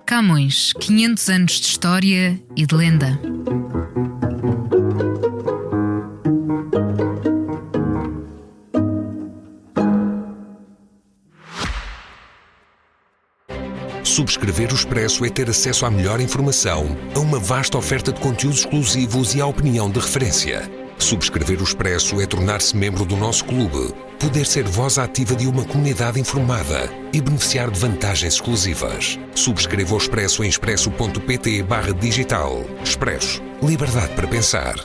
Camões, 500 anos de história e de lenda. Subscrever o Expresso é ter acesso à melhor informação, a uma vasta oferta de conteúdos exclusivos e à opinião de referência. Subscrever o Expresso é tornar-se membro do nosso clube, poder ser voz ativa de uma comunidade informada e beneficiar de vantagens exclusivas. Subscreva o Expresso em expresso.pt/digital. Expresso. Liberdade para pensar.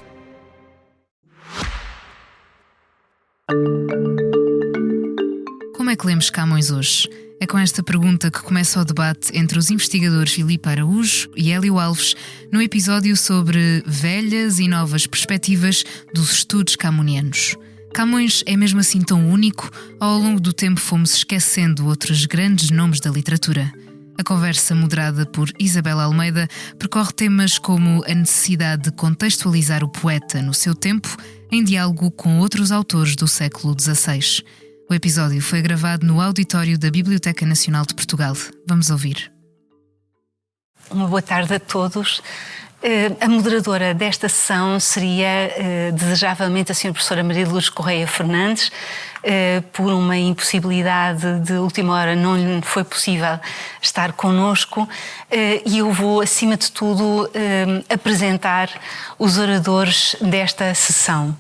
Como é que lemos Camões hoje? É com esta pergunta que começa o debate entre os investigadores Filipe Araújo e Hélio Alves no episódio sobre velhas e novas perspectivas dos estudos camonianos. Camões é mesmo assim tão único ou ao longo do tempo fomos esquecendo outros grandes nomes da literatura? A conversa, moderada por Isabela Almeida, percorre temas como a necessidade de contextualizar o poeta no seu tempo em diálogo com outros autores do século XVI. O episódio foi gravado no auditório da Biblioteca Nacional de Portugal. Vamos ouvir. Uma boa tarde a todos. A moderadora desta sessão seria, desejavelmente, a Sra. Professora Maria de Lourdes Correia Fernandes. Por uma impossibilidade de última hora não lhe foi possível estar connosco e eu vou, acima de tudo, apresentar os oradores desta sessão.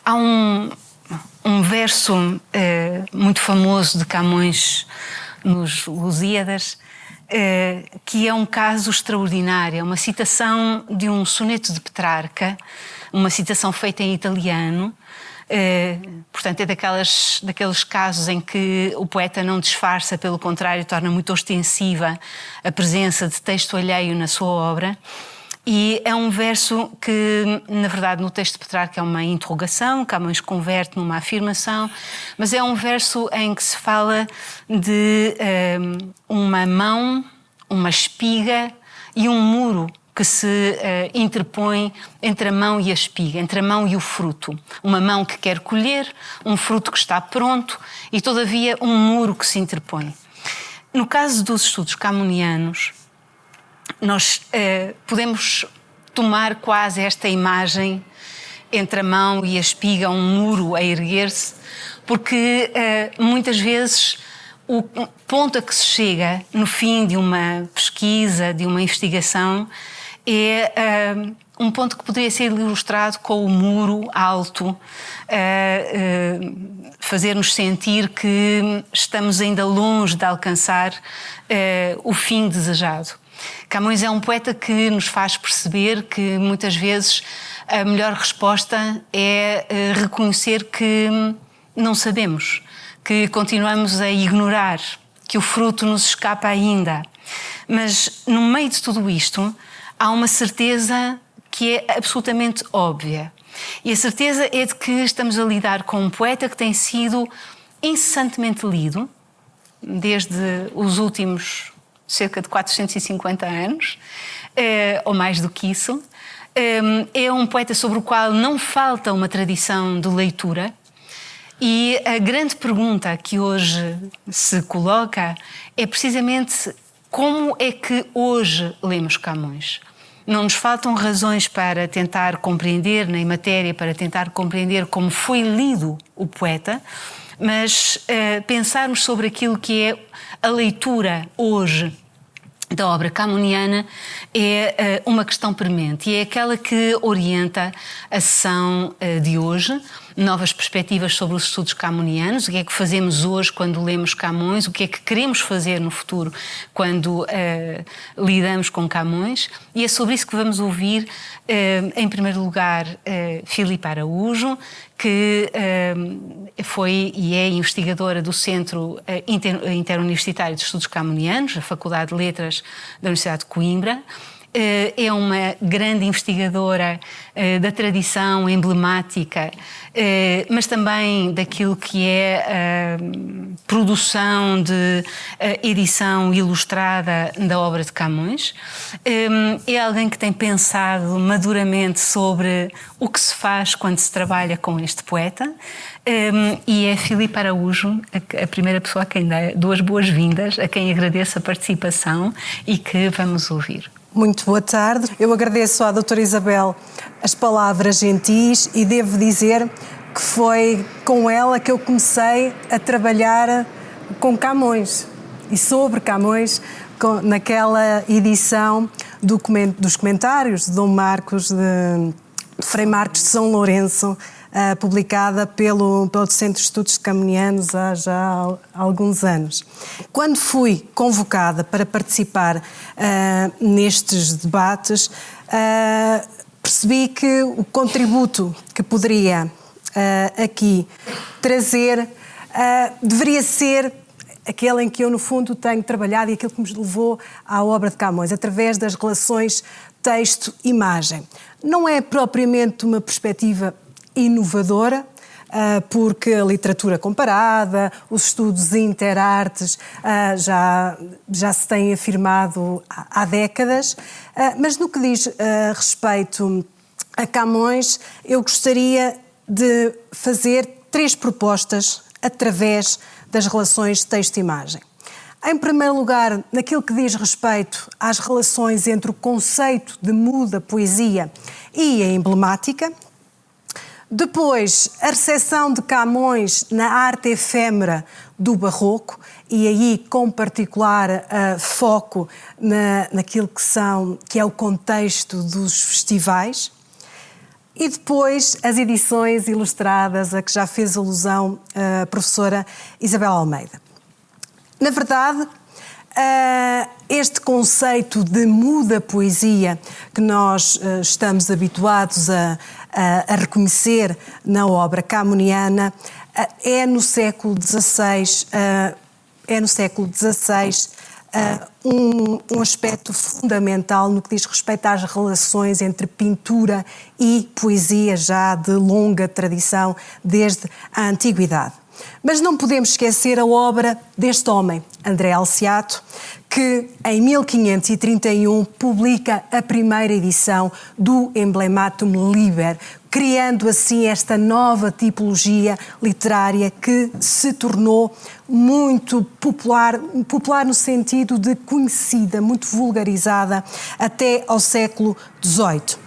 Há um verso muito famoso de Camões nos Lusíadas, que é um caso extraordinário, é uma citação de um soneto de Petrarca, uma citação feita em italiano. Portanto, é daqueles casos em que o poeta não disfarça, pelo contrário, torna muito ostensiva a presença de texto alheio na sua obra. E é um verso que, na verdade, no texto de Petrarca é uma interrogação, Camões converte numa afirmação, mas é um verso em que se fala de uma mão, uma espiga e um muro que se interpõe entre a mão e a espiga, entre a mão e o fruto. Uma mão que quer colher, um fruto que está pronto e, todavia, um muro que se interpõe. No caso dos estudos camonianos, nós podemos tomar quase esta imagem entre a mão e a espiga, um muro a erguer-se, porque muitas vezes o ponto a que se chega no fim de uma pesquisa, de uma investigação, é um ponto que poderia ser ilustrado com o muro alto, fazer-nos sentir que estamos ainda longe de alcançar o fim desejado. Camões é um poeta que nos faz perceber que muitas vezes a melhor resposta é reconhecer que não sabemos, que continuamos a ignorar, que o fruto nos escapa ainda. Mas no meio de tudo isto há uma certeza que é absolutamente óbvia. E a certeza é de que estamos a lidar com um poeta que tem sido incessantemente lido desde os últimos cerca de 450 anos, ou mais do que isso. É um poeta sobre o qual não falta uma tradição de leitura e a grande pergunta que hoje se coloca é precisamente como é que hoje lemos Camões. Não nos faltam razões para tentar compreender, nem matéria para tentar compreender como foi lido o poeta, mas pensarmos sobre aquilo que é a leitura hoje da obra camoniana é uma questão premente e é aquela que orienta a sessão de hoje. Novas perspectivas sobre os estudos camonianos, o que é que fazemos hoje quando lemos Camões, o que é que queremos fazer no futuro quando lidamos com Camões, e é sobre isso que vamos ouvir, em primeiro lugar, Filipe Araújo, que foi e é investigadora do Centro Interuniversitário de Estudos Camonianos, da Faculdade de Letras da Universidade de Coimbra, é uma grande investigadora da tradição emblemática, mas também daquilo que é a produção de edição ilustrada da obra de Camões. É alguém que tem pensado maduramente sobre o que se faz quando se trabalha com este poeta, e é Filipe Araújo, a primeira pessoa a quem dá 2 boas-vindas, a quem agradeço a participação e que vamos ouvir. Muito boa tarde. Eu agradeço à doutora Isabel as palavras gentis e devo dizer que foi com ela que eu comecei a trabalhar com Camões e sobre Camões naquela edição dos comentários de Dom Marcos, de Frei Marcos de São Lourenço, publicada pelo Centro de Estudos Camonianos há já alguns anos. Quando fui convocada para participar nestes debates, percebi que o contributo que poderia aqui trazer deveria ser aquele em que eu, no fundo, tenho trabalhado e aquilo que me levou à obra de Camões, através das relações texto-imagem. Não é propriamente uma perspectiva inovadora, porque a literatura comparada, os estudos interartes já se têm afirmado há décadas, mas no que diz respeito a Camões, eu gostaria de fazer 3 propostas através das relações texto-imagem. Em primeiro lugar, naquilo que diz respeito às relações entre o conceito de muda poesia e a emblemática. Depois, a recepção de Camões na arte efêmera do Barroco, e aí com particular foco naquilo que é o contexto dos festivais. E depois as edições ilustradas a que já fez alusão a professora Isabel Almeida. Na verdade, este conceito de muda poesia que nós estamos habituados a reconhecer na obra camoniana é no século XVI um aspecto fundamental no que diz respeito às relações entre pintura e poesia, já de longa tradição desde a antiguidade. Mas não podemos esquecer a obra deste homem, André Alciato, que em 1531 publica a primeira edição do Emblematum Liber, criando assim esta nova tipologia literária que se tornou muito popular no sentido de conhecida, muito vulgarizada até ao século XVIII.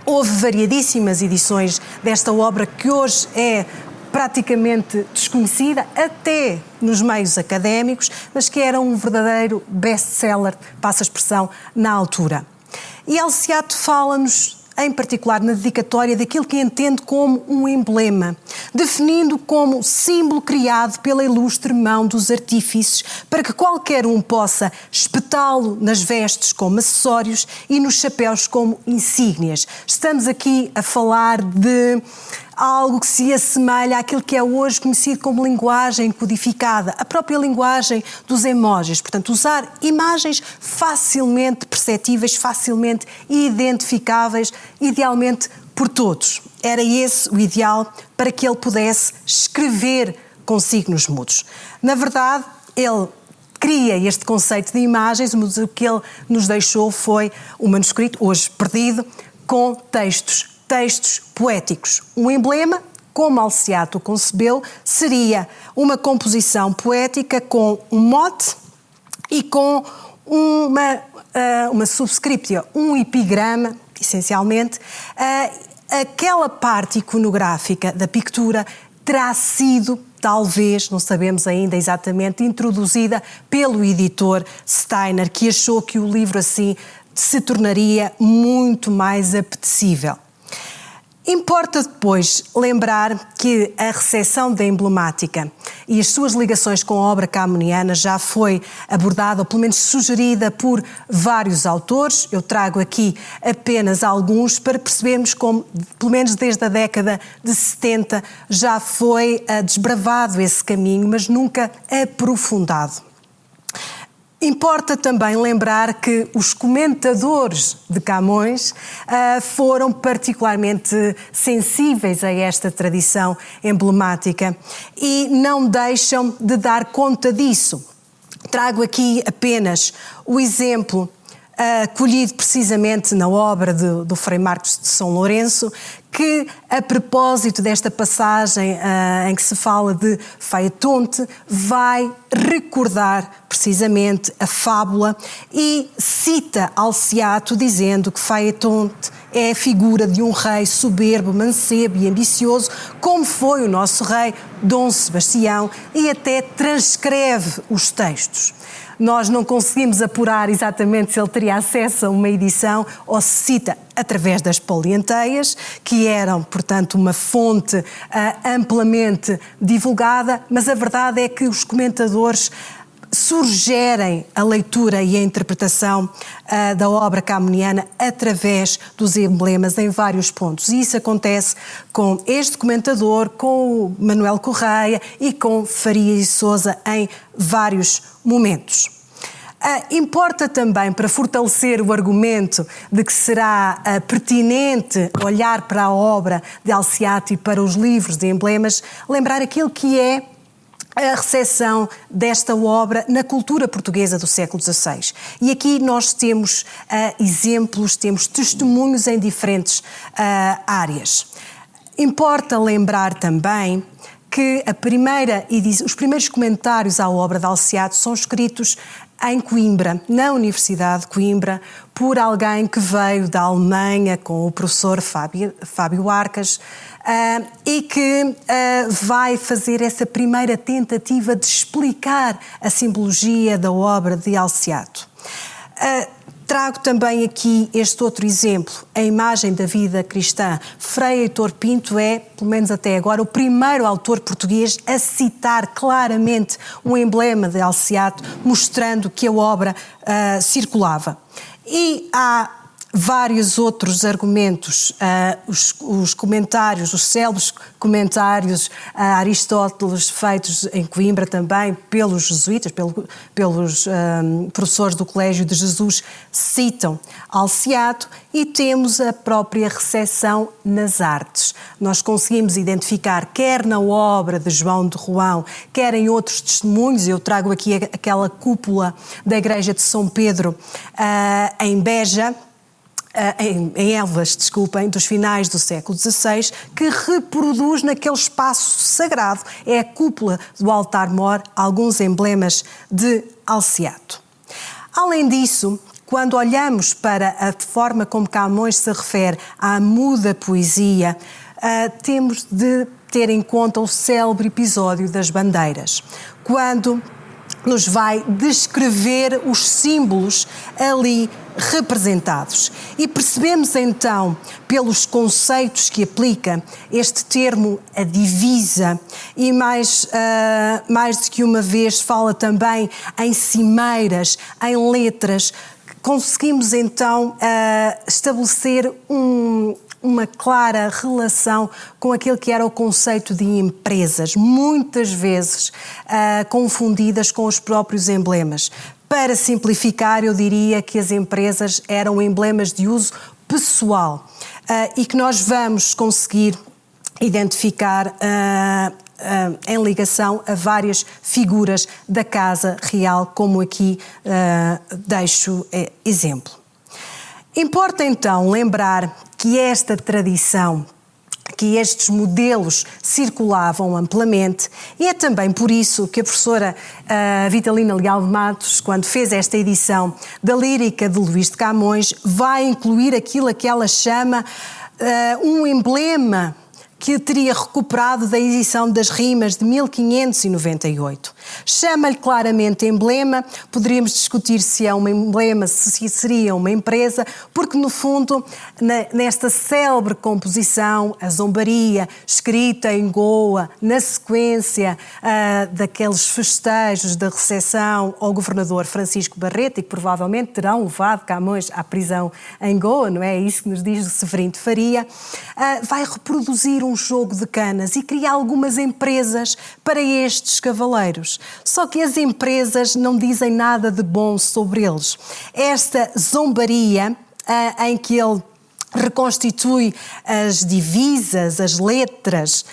Houve variadíssimas edições desta obra que hoje é praticamente desconhecida, até nos meios académicos, mas que era um verdadeiro best-seller, passa a expressão, na altura. E Alciato fala-nos, em particular na dedicatória, daquilo que entende como um emblema, definindo como símbolo criado pela ilustre mão dos artífices para que qualquer um possa espetá-lo nas vestes como acessórios e nos chapéus como insígnias. Estamos aqui a falar de algo que se assemelha àquilo que é hoje conhecido como linguagem codificada, a própria linguagem dos emojis. Portanto, usar imagens facilmente perceptíveis, facilmente identificáveis, idealmente por todos. Era esse o ideal para que ele pudesse escrever com signos mudos. Na verdade, ele cria este conceito de imagens, mas o que ele nos deixou foi um manuscrito, hoje perdido, com textos poéticos. Um emblema, como Alciato o concebeu, seria uma composição poética com um mote e com uma subscriptio, um epigrama, essencialmente. Aquela parte iconográfica da pictura terá sido, talvez, não sabemos ainda exatamente, introduzida pelo editor Steiner, que achou que o livro assim se tornaria muito mais apetecível. Importa depois lembrar que a recepção da emblemática e as suas ligações com a obra camoniana já foi abordada, ou pelo menos sugerida, por vários autores. Eu trago aqui apenas alguns para percebermos como, pelo menos desde a década de 70, já foi desbravado esse caminho, mas nunca aprofundado. Importa também lembrar que os comentadores de Camões foram particularmente sensíveis a esta tradição emblemática e não deixam de dar conta disso. Trago aqui apenas o exemplo colhido precisamente na obra do Frei Marcos de São Lourenço, que, a propósito desta passagem em que se fala de Faetonte, vai recordar precisamente a fábula e cita Alciato dizendo que Faetonte é a figura de um rei soberbo, mancebo e ambicioso, como foi o nosso rei Dom Sebastião, e até transcreve os textos. Nós não conseguimos apurar exatamente se ele teria acesso a uma edição ou se cita através das polianteias, que eram, portanto, uma fonte amplamente divulgada, mas a verdade é que os comentadores sugerem a leitura e a interpretação da obra camoniana através dos emblemas em vários pontos. E isso acontece com este comentador, com o Manuel Correia e com Faria e Sousa em vários momentos. Importa também, para fortalecer o argumento de que será pertinente olhar para a obra de Alciato e para os livros de emblemas, lembrar aquilo que é a recepção desta obra na cultura portuguesa do século XVI. E aqui nós temos exemplos, temos testemunhos em diferentes áreas. Importa lembrar também que os primeiros comentários à obra de Alciato são escritos em Coimbra, na Universidade de Coimbra, por alguém que veio da Alemanha com o professor Fábio Arcas e que vai fazer essa primeira tentativa de explicar a simbologia da obra de Alciato. Trago também aqui este outro exemplo, a imagem da vida cristã. Frei Heitor Pinto é, pelo menos até agora, o primeiro autor português a citar claramente um emblema de Alciato, mostrando que a obra circulava. E há vários outros argumentos, os comentários, os célebres comentários a Aristóteles feitos em Coimbra também pelos jesuítas, pelos professores do Colégio de Jesus, citam Alciato, e temos a própria recepção nas artes. Nós conseguimos identificar, quer na obra de João de Roão, quer em outros testemunhos. Eu trago aqui aquela cúpula da Igreja de São Pedro em Beja, em Elvas, dos finais do século XVI, que reproduz naquele espaço sagrado, é a cúpula do altar-mor, alguns emblemas de Alciato. Além disso, quando olhamos para a forma como Camões se refere à muda poesia, temos de ter em conta o célebre episódio das bandeiras, quando nos vai descrever os símbolos ali representados. E percebemos então, pelos conceitos que aplica, este termo, a divisa, e mais do que uma vez fala também em cimeiras, em letras. Conseguimos então estabelecer uma clara relação com aquele que era o conceito de empresas, muitas vezes confundidas com os próprios emblemas. Para simplificar, eu diria que as empresas eram emblemas de uso pessoal e que nós vamos conseguir identificar em ligação a várias figuras da Casa Real, como aqui deixo exemplo. Importa então lembrar que esta tradição, que estes modelos circulavam amplamente, e é também por isso que a professora Vitalina Leal de Matos, quando fez esta edição da Lírica de Luís de Camões, vai incluir aquilo que ela chama um emblema que teria recuperado da edição das rimas de 1598. Chama-lhe claramente emblema, poderíamos discutir se é um emblema, se seria uma empresa, porque no fundo, nesta célebre composição, a zombaria, escrita em Goa, na sequência daqueles festejos da recepção ao governador Francisco Barreto, e que provavelmente terão levado Camões à prisão em Goa, não é? É isso que nos diz o Severino de Faria, vai reproduzir um um jogo de canas e cria algumas empresas para estes cavaleiros. Só que as empresas não dizem nada de bom sobre eles. Esta zombaria em que ele reconstitui as divisas, as letras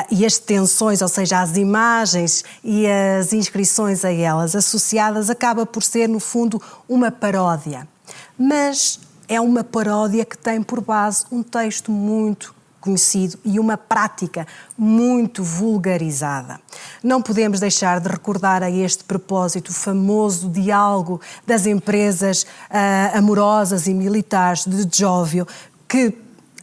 e as tensões, ou seja, as imagens e as inscrições a elas associadas, acaba por ser, no fundo, uma paródia. Mas é uma paródia que tem por base um texto muito conhecido e uma prática muito vulgarizada. Não podemos deixar de recordar a este propósito o famoso diálogo das empresas amorosas e militares de Jóvio, que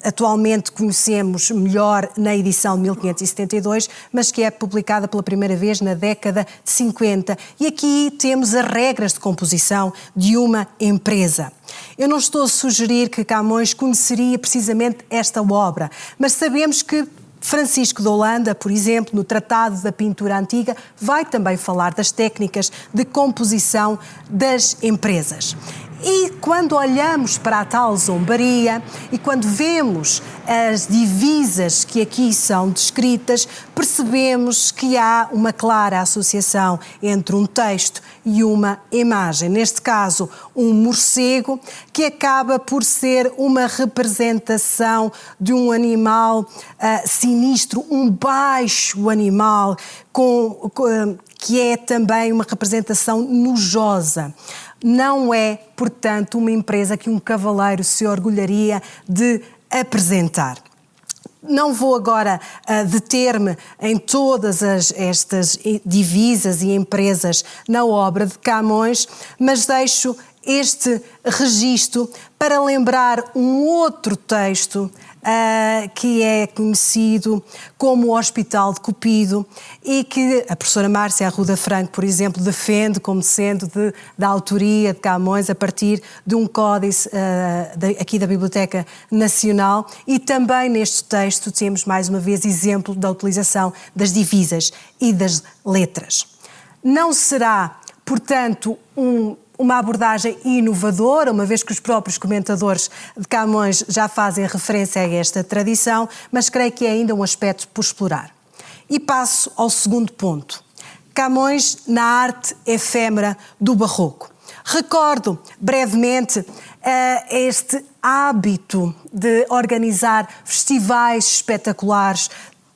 atualmente conhecemos melhor na edição de 1572, mas que é publicada pela primeira vez na década de 50. E aqui temos as regras de composição de uma empresa. Eu não estou a sugerir que Camões conheceria precisamente esta obra, mas sabemos que Francisco de Holanda, por exemplo, no Tratado da Pintura Antiga, vai também falar das técnicas de composição das empresas. E quando olhamos para a tal zombaria e quando vemos as divisas que aqui são descritas, percebemos que há uma clara associação entre um texto e uma imagem. Neste caso, um morcego que acaba por ser uma representação de um animal sinistro, um baixo animal que é também uma representação nojosa. Não é, portanto, uma empresa que um cavaleiro se orgulharia de apresentar. Não vou agora deter-me em todas estas divisas e empresas na obra de Camões, mas deixo este registro para lembrar um outro texto que é conhecido como o Hospital de Cupido e que a professora Márcia Arruda Franco, por exemplo, defende como sendo da autoria de Camões a partir de um códice aqui da Biblioteca Nacional, e também neste texto temos mais uma vez exemplo da utilização das divisas e das letras. Não será, portanto, uma abordagem inovadora, uma vez que os próprios comentadores de Camões já fazem referência a esta tradição, mas creio que é ainda um aspecto por explorar. E passo ao segundo ponto. Camões na arte efêmera do Barroco. Recordo brevemente este hábito de organizar festivais espetaculares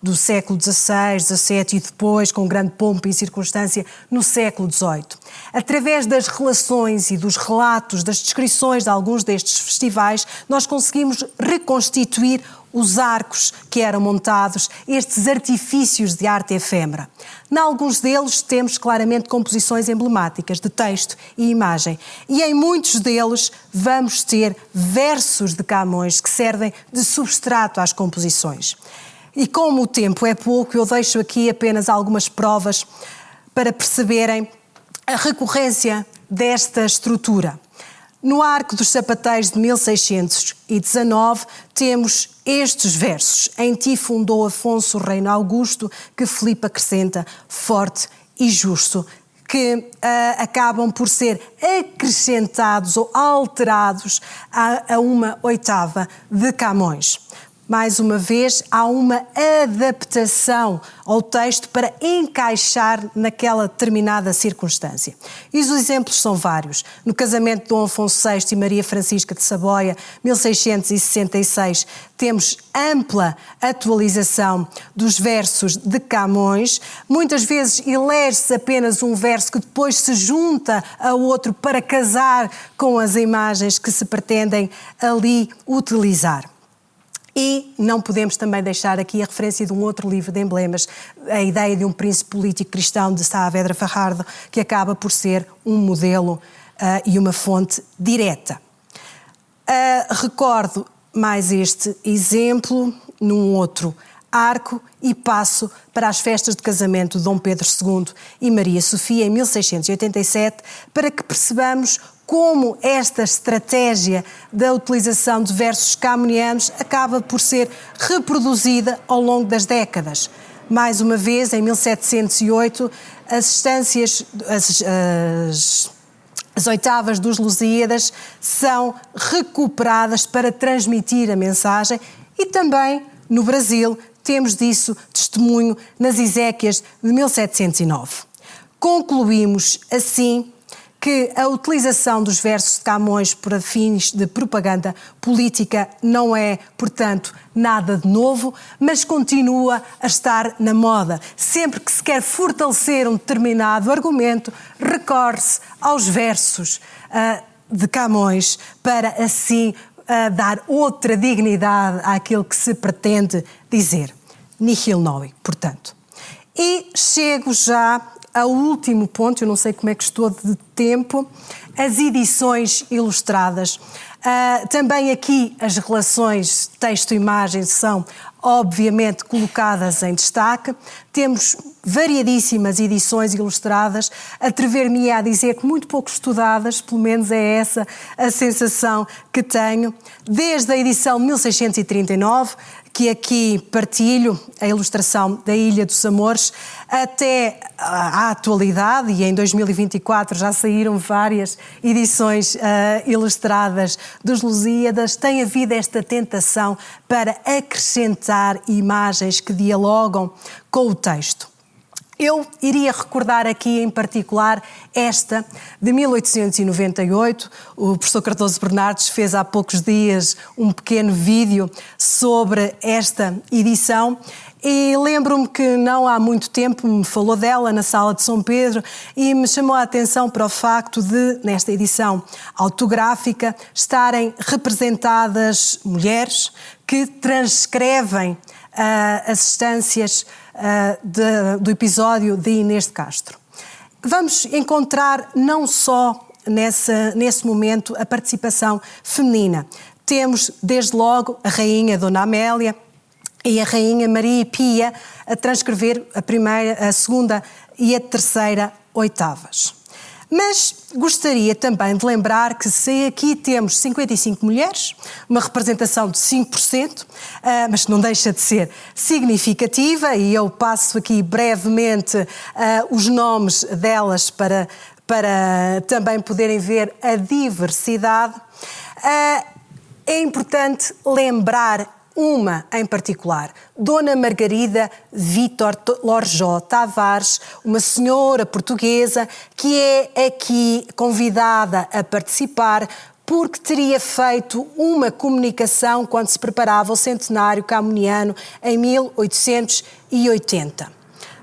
do século XVI, XVII e depois, com grande pompa e circunstância, no século XVIII. Através das relações e dos relatos, das descrições de alguns destes festivais, nós conseguimos reconstituir os arcos que eram montados, estes artifícios de arte efêmera. Em alguns deles temos claramente composições emblemáticas de texto e imagem, e em muitos deles vamos ter versos de Camões que servem de substrato às composições. E como o tempo é pouco, eu deixo aqui apenas algumas provas para perceberem a recorrência desta estrutura. No Arco dos Sapateiros de 1619 temos estes versos: em ti fundou Afonso o reino Augusto, que Filipe acrescenta forte e justo, que acabam por ser acrescentados ou alterados a uma oitava de Camões. Mais uma vez, há uma adaptação ao texto para encaixar naquela determinada circunstância. E os exemplos são vários. No casamento de Dom Afonso VI e Maria Francisca de Saboia, 1666, temos ampla atualização dos versos de Camões. Muitas vezes elege-se apenas um verso que depois se junta a outro para casar com as imagens que se pretendem ali utilizar. E não podemos também deixar aqui a referência de um outro livro de emblemas, a ideia de um príncipe político cristão de Saavedra Fajardo, que acaba por ser um modelo e uma fonte direta. Recordo mais este exemplo num outro arco e passo para as festas de casamento de Dom Pedro II e Maria Sofia em 1687, para que percebamos como esta estratégia da utilização de versos camonianos acaba por ser reproduzida ao longo das décadas. Mais uma vez, em 1708, as oitavas dos Lusíadas são recuperadas para transmitir a mensagem, e também no Brasil temos disso testemunho nas Eséquias de 1709. Concluímos, assim, que a utilização dos versos de Camões para fins de propaganda política não é, portanto, nada de novo, mas continua a estar na moda. Sempre que se quer fortalecer um determinado argumento, recorre-se aos versos de Camões para, assim, dar outra dignidade àquilo que se pretende dizer. Nihil novi, portanto. E chego já ao último ponto, eu não sei como é que estou de tempo, as edições ilustradas. Também aqui as relações texto-imagem são obviamente colocadas em destaque. Temos variadíssimas edições ilustradas, atrever-me-á a dizer que muito pouco estudadas, pelo menos é essa a sensação que tenho, desde a edição de 1639, que aqui partilho a ilustração da Ilha dos Amores, até à atualidade, e em 2024 já saíram várias edições ilustradas dos Lusíadas, tem havido esta tentação para acrescentar imagens que dialogam com o texto. Eu iria recordar aqui em particular esta de 1898. O professor Cardoso Bernardes fez há poucos dias um pequeno vídeo sobre esta edição e lembro-me que não há muito tempo me falou dela na Sala de São Pedro e me chamou a atenção para o facto de, nesta edição autográfica, estarem representadas mulheres que transcrevem as instâncias do episódio de Inês de Castro. Vamos encontrar não só nesse momento a participação feminina. Temos desde logo a rainha Dona Amélia e a rainha Maria Pia a transcrever a primeira, a segunda e a terceira oitavas. Mas gostaria também de lembrar que se aqui temos 55 mulheres, uma representação de 5%, mas não deixa de ser significativa, e eu passo aqui brevemente os nomes delas para também poderem ver a diversidade. É importante lembrar uma em particular, Dona Margarida Vítor Lorjó Tavares, uma senhora portuguesa que é aqui convidada a participar porque teria feito uma comunicação quando se preparava o centenário camoniano em 1880.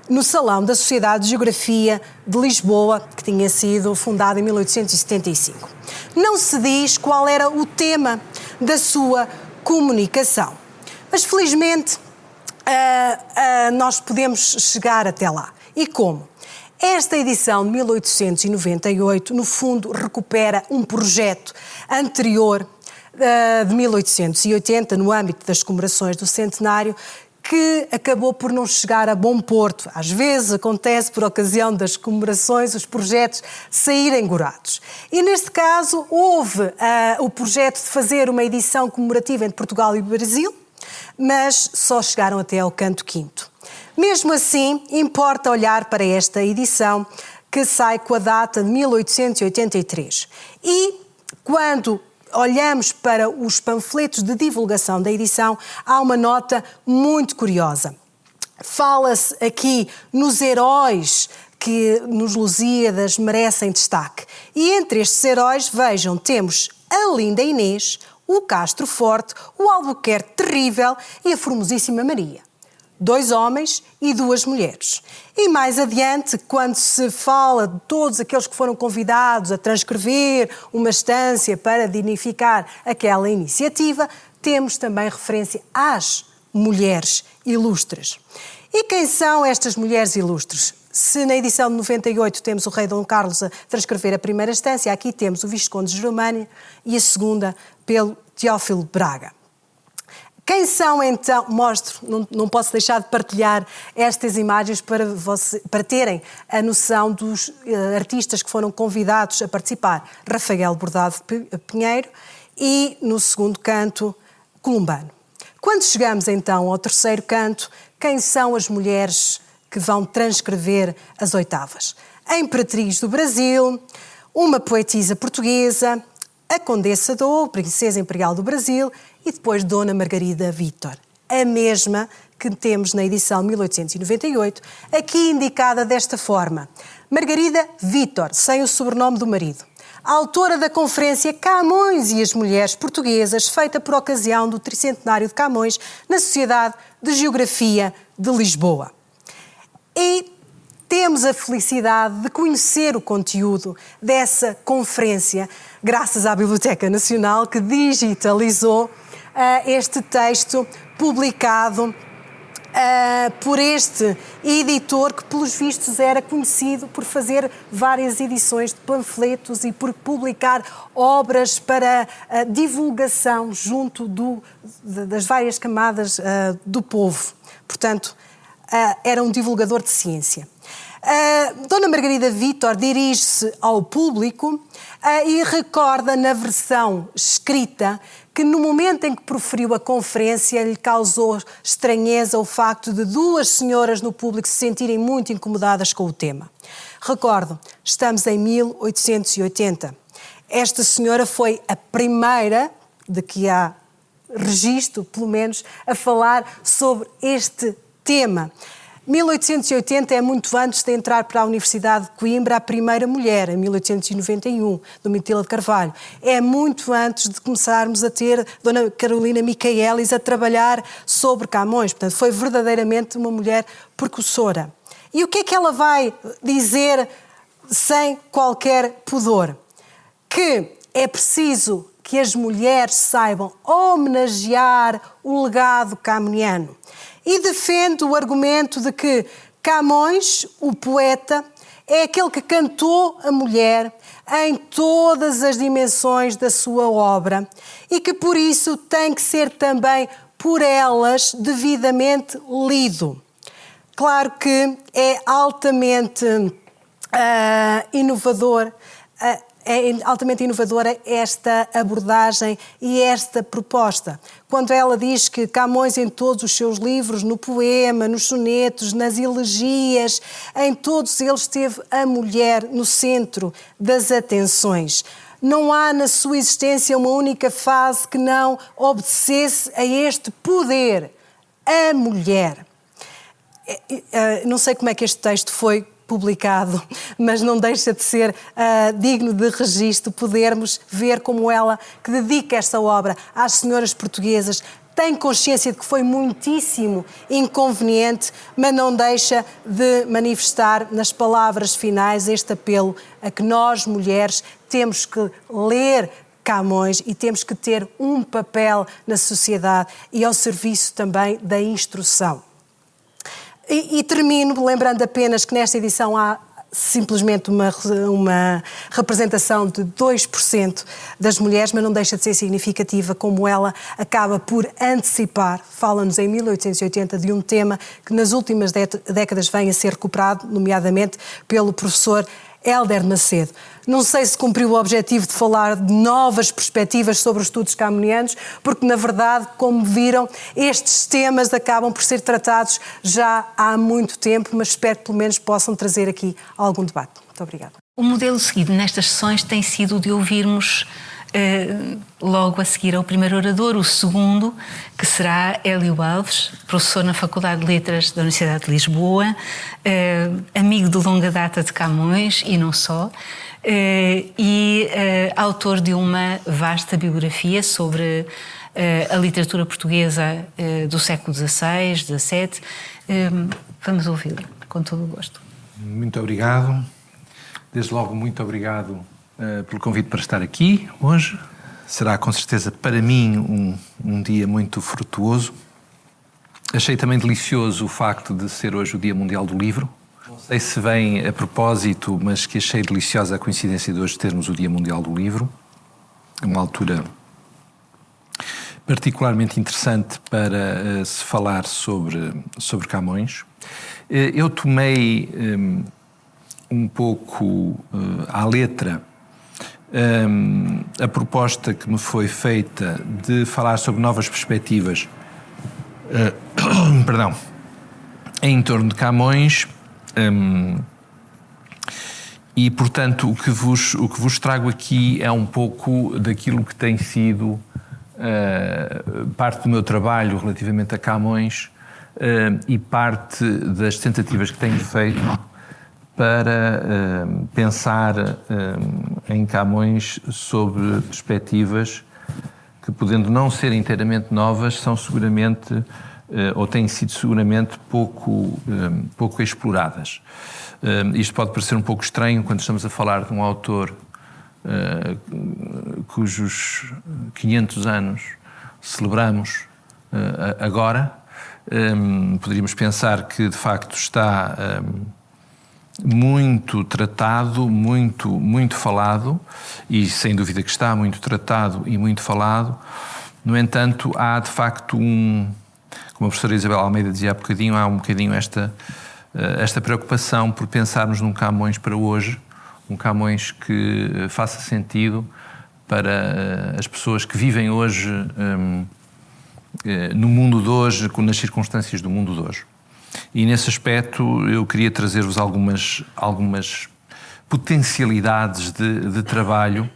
No Salão da Sociedade de Geografia de Lisboa, que tinha sido fundado em 1875. Não se diz qual era o tema da sua comunicação. Mas, felizmente, nós podemos chegar até lá. E como? Esta edição de 1898, no fundo, recupera um projeto anterior de 1880, no âmbito das comemorações do centenário, que acabou por não chegar a bom porto. Às vezes acontece, por ocasião das comemorações, os projetos saírem gorados. E neste caso houve o projeto de fazer uma edição comemorativa entre Portugal e Brasil, mas só chegaram até ao canto quinto. Mesmo assim, importa olhar para esta edição que sai com a data de 1883. E quando olhamos para os panfletos de divulgação da edição, há uma nota muito curiosa. Fala-se aqui nos heróis que nos Lusíadas merecem destaque. E entre estes heróis, vejam, temos a linda Inês, o Castro Forte, o Albuquerque Terrível e a formosíssima Maria. 2 homens e 2 mulheres. E mais adiante, quando se fala de todos aqueles que foram convidados a transcrever uma estância para dignificar aquela iniciativa, temos também referência às mulheres ilustres. E quem são estas mulheres ilustres? Se na edição de 98 temos o rei Dom Carlos a transcrever a primeira estância, aqui temos o Visconde de Germânia e a segunda pelo Teófilo Braga. Quem são então? Mostro, não posso deixar de partilhar estas imagens para terem a noção dos artistas que foram convidados a participar. Rafael Bordado Pinheiro e, no segundo canto, Columbano. Quando chegamos então ao terceiro canto, quem são as mulheres que vão transcrever as oitavas? A Imperatriz do Brasil, uma poetisa portuguesa, a Condessa Dou, Princesa Imperial do Brasil, e depois Dona Margarida Vítor, a mesma que temos na edição 1898, aqui indicada desta forma: Margarida Vítor, sem o sobrenome do marido. Autora da conferência Camões e as Mulheres Portuguesas, feita por ocasião do tricentenário de Camões na Sociedade de Geografia de Lisboa. E temos a felicidade de conhecer o conteúdo dessa conferência, graças à Biblioteca Nacional, que digitalizou este texto publicado por este editor que, pelos vistos, era conhecido por fazer várias edições de panfletos e por publicar obras para divulgação junto das várias camadas do povo. Portanto, era um divulgador de ciência. Dona Margarida Vítor dirige-se ao público e recorda na versão escrita que no momento em que proferiu a conferência lhe causou estranheza o facto de duas senhoras no público se sentirem muito incomodadas com o tema. Recordo, estamos em 1880. Esta senhora foi a primeira, de que há registro, pelo menos, a falar sobre este tema. 1880 é muito antes de entrar para a Universidade de Coimbra a primeira mulher, em 1891, Domitila de Carvalho. É muito antes de começarmos a ter Dona Carolina Michaelis a trabalhar sobre Camões. Portanto, foi verdadeiramente uma mulher precursora. E o que é que ela vai dizer sem qualquer pudor? Que é preciso que as mulheres saibam homenagear o legado camoniano. E defende o argumento de que Camões, o poeta, é aquele que cantou a mulher em todas as dimensões da sua obra e que, por isso, tem que ser também por elas devidamente lido. Claro que é altamente inovadora esta abordagem e esta proposta. Quando ela diz que Camões, em todos os seus livros, no poema, nos sonetos, nas elegias, em todos eles teve a mulher no centro das atenções. Não há na sua existência uma única fase que não obedecesse a este poder, a mulher. Não sei como é que este texto foi publicado, mas não deixa de ser digno de registro podermos ver como ela, que dedica esta obra às senhoras portuguesas, tem consciência de que foi muitíssimo inconveniente, mas não deixa de manifestar nas palavras finais este apelo a que nós, mulheres, temos que ler Camões e temos que ter um papel na sociedade e ao serviço também da instrução. E termino lembrando apenas que nesta edição há simplesmente uma representação de 2% das mulheres, mas não deixa de ser significativa como ela acaba por antecipar, fala-nos em 1880 de um tema que nas últimas décadas vem a ser recuperado, nomeadamente pelo professor Hélder Macedo. Não sei se cumpriu o objetivo de falar de novas perspectivas sobre os estudos camonianos, porque, na verdade, como viram, estes temas acabam por ser tratados já há muito tempo, mas espero que pelo menos possam trazer aqui algum debate. Muito obrigada. O modelo seguido nestas sessões tem sido de ouvirmos logo a seguir ao primeiro orador, o segundo, que será Hélio Alves, professor na Faculdade de Letras da Universidade de Lisboa, amigo de longa data de Camões e não só, e autor de uma vasta biografia sobre a literatura portuguesa do século XVI, XVII. Vamos ouvi-lo, com todo o gosto. Muito obrigado. Desde logo, muito obrigado pelo convite para estar aqui hoje. Será com certeza para mim um dia muito frutuoso. Achei também delicioso o facto de ser hoje o Dia Mundial do Livro. Não sei se vem a propósito, mas que achei deliciosa a coincidência de hoje termos o Dia Mundial do Livro. É uma altura particularmente interessante para se falar sobre Camões. Eu tomei um pouco à letra a proposta que me foi feita de falar sobre novas perspectivas em torno de Camões e, portanto, o que vos trago aqui é um pouco daquilo que tem sido parte do meu trabalho relativamente a Camões e parte das tentativas que tenho feito para pensar em Camões sobre perspectivas que, podendo não ser inteiramente novas, são seguramente, ou têm sido seguramente, pouco exploradas. Isto pode parecer um pouco estranho quando estamos a falar de um autor cujos 500 anos celebramos agora. Poderíamos pensar que, de facto, está muito tratado, muito falado, e sem dúvida que está muito tratado e muito falado. No entanto, há de facto como a professora Isabel Almeida dizia há bocadinho, há um bocadinho esta preocupação por pensarmos num Camões para hoje, um Camões que faça sentido para as pessoas que vivem hoje no mundo de hoje, nas circunstâncias do mundo de hoje. E nesse aspecto eu queria trazer-vos algumas potencialidades de trabalho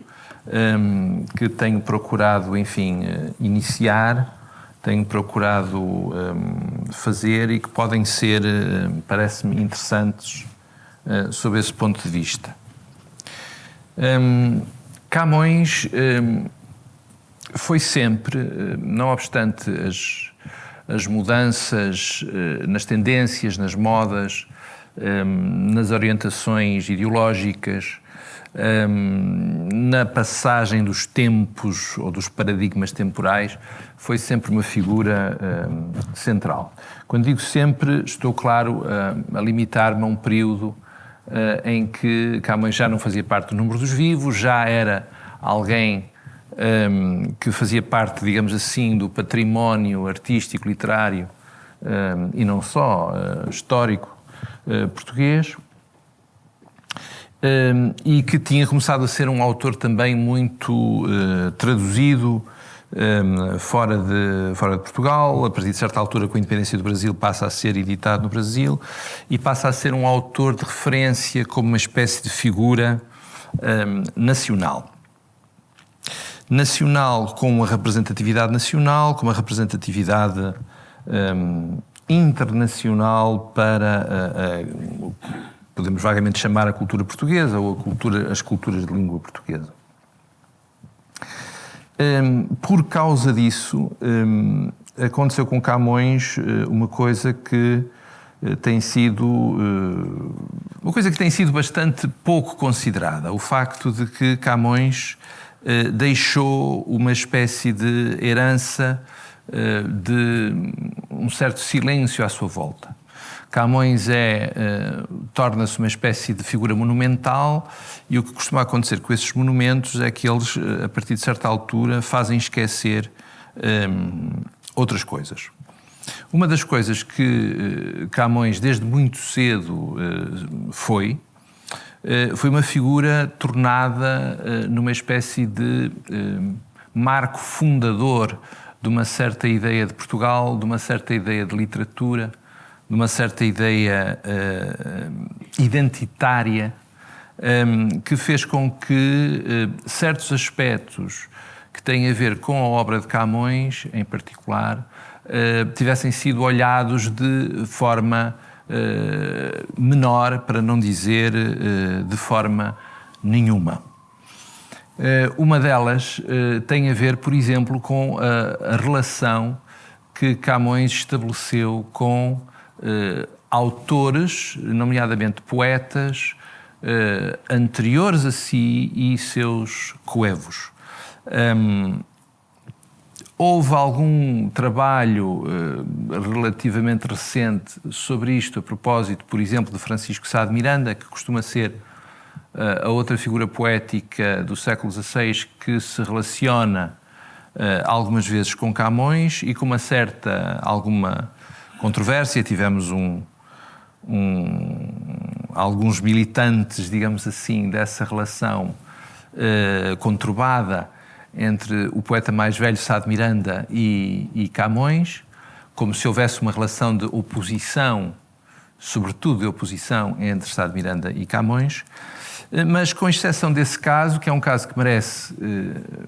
que tenho procurado, enfim, iniciar, tenho procurado fazer e que podem ser, parece-me, interessantes sob esse ponto de vista. Camões foi sempre, não obstante as mudanças nas tendências, nas modas, nas orientações ideológicas, na passagem dos tempos ou dos paradigmas temporais, foi sempre uma figura central. Quando digo sempre, estou, claro, a limitar-me a um período em que Camões já não fazia parte do número dos vivos, já era alguém que fazia parte, digamos assim, do património artístico, literário e não só, histórico português, e que tinha começado a ser um autor também muito traduzido fora de Portugal. A partir de certa altura, com a independência do Brasil, passa a ser editado no Brasil e passa a ser um autor de referência como uma espécie de figura nacional. Nacional com uma representatividade nacional, com uma representatividade internacional para podemos vagamente chamar a cultura portuguesa ou as culturas de língua portuguesa. Por causa disso, aconteceu com Camões uma coisa que tem sido bastante pouco considerada, o facto de que Camões deixou uma espécie de herança de um certo silêncio à sua volta. Camões torna-se uma espécie de figura monumental e o que costuma acontecer com esses monumentos é que eles, a partir de certa altura, fazem esquecer outras coisas. Uma das coisas que Camões, desde muito cedo, foi uma figura tornada numa espécie de marco fundador de uma certa ideia de Portugal, de uma certa ideia de literatura, de uma certa ideia identitária, que fez com que certos aspectos que têm a ver com a obra de Camões, em particular, tivessem sido olhados de forma menor, para não dizer de forma nenhuma. Uma delas tem a ver, por exemplo, com a relação que Camões estabeleceu com autores, nomeadamente poetas, anteriores a si e seus coevos. Houve algum trabalho relativamente recente sobre isto, a propósito, por exemplo, de Francisco Sá de Miranda, que costuma ser a outra figura poética do século XVI que se relaciona algumas vezes com Camões e com alguma controvérsia. Tivemos alguns militantes, digamos assim, dessa relação conturbada entre o poeta mais velho, Sá de Miranda, e Camões, como se houvesse uma relação de oposição, sobretudo de oposição, entre Sá de Miranda e Camões. Mas, com exceção desse caso, que é um caso que merece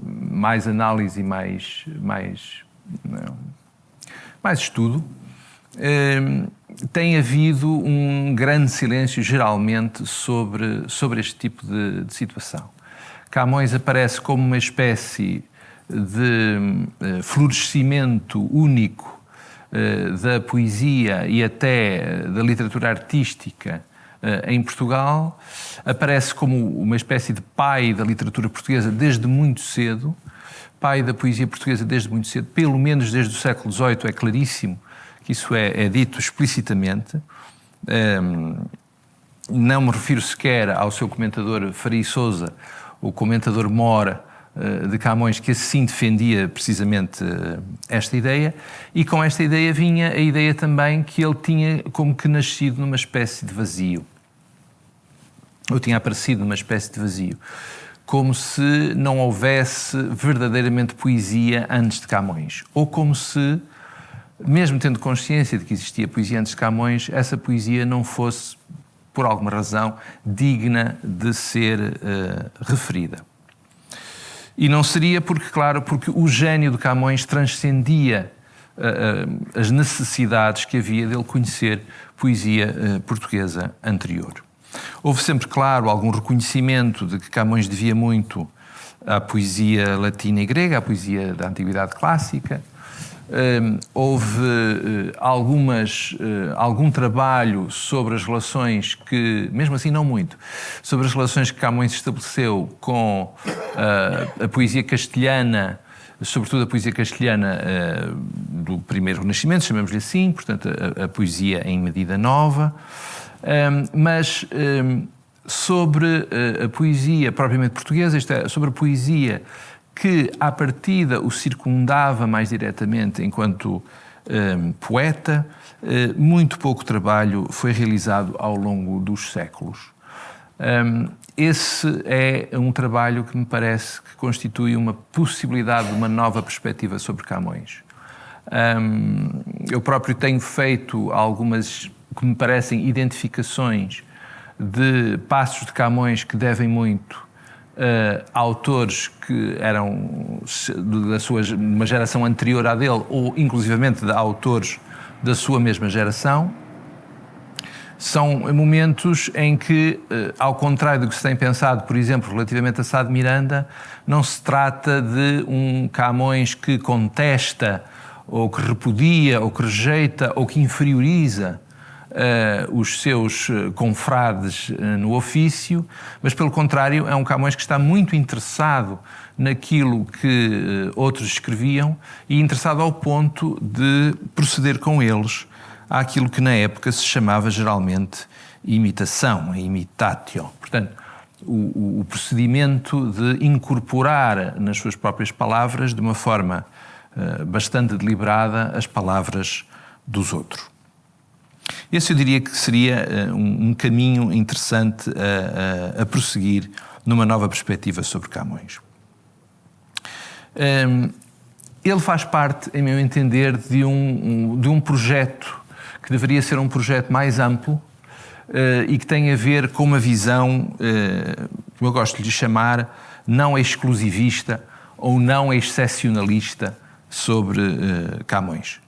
mais análise e mais estudo, tem havido um grande silêncio, geralmente, sobre este tipo de situação. Camões aparece como uma espécie de florescimento único da poesia e até da literatura artística em Portugal. Aparece como uma espécie de pai da literatura portuguesa desde muito cedo, pai da poesia portuguesa desde muito cedo, pelo menos desde o século XVIII, é claríssimo que isso é dito explicitamente. Não me refiro sequer ao seu comentador Faria Sousa, o comentador mor de Camões, que assim defendia precisamente esta ideia, e com esta ideia vinha a ideia também que ele tinha como que nascido numa espécie de vazio, ou tinha aparecido numa espécie de vazio, como se não houvesse verdadeiramente poesia antes de Camões, ou como se, mesmo tendo consciência de que existia poesia antes de Camões, essa poesia não fosse, por alguma razão, digna de ser referida. E não seria porque o gênio de Camões transcendia as necessidades que havia dele conhecer poesia portuguesa anterior. Houve sempre, claro, algum reconhecimento de que Camões devia muito à poesia latina e grega, à poesia da Antiguidade Clássica. Houve algum trabalho sobre as relações que, mesmo assim não muito, sobre as relações que Camões estabeleceu com a poesia castelhana, sobretudo a poesia castelhana do primeiro Renascimento, chamamos-lhe assim, portanto a poesia em medida nova, mas sobre a poesia propriamente portuguesa, isto é, sobre a poesia que, à partida, o circundava mais diretamente enquanto poeta, muito pouco trabalho foi realizado ao longo dos séculos. Esse é um trabalho que me parece que constitui uma possibilidade de uma nova perspectiva sobre Camões. Eu próprio tenho feito algumas, que me parecem, identificações de passos de Camões que devem muito autores que eram de uma geração anterior à dele, ou inclusivamente de autores da sua mesma geração. São momentos em que, ao contrário do que se tem pensado, por exemplo, relativamente a Sá de Miranda, não se trata de um Camões que contesta, ou que repudia, ou que rejeita, ou que inferioriza os seus confrades no ofício, mas pelo contrário é um Camões que está muito interessado naquilo que outros escreviam e interessado ao ponto de proceder com eles àquilo que na época se chamava geralmente imitação, a imitatio. Portanto, o procedimento de incorporar nas suas próprias palavras, de uma forma bastante deliberada, as palavras dos outros. Esse eu diria que seria um caminho interessante a prosseguir numa nova perspectiva sobre Camões. Ele faz parte, em meu entender, de um projeto que deveria ser um projeto mais amplo e que tem a ver com uma visão, como eu gosto de lhe chamar, não exclusivista ou não excepcionalista sobre Camões.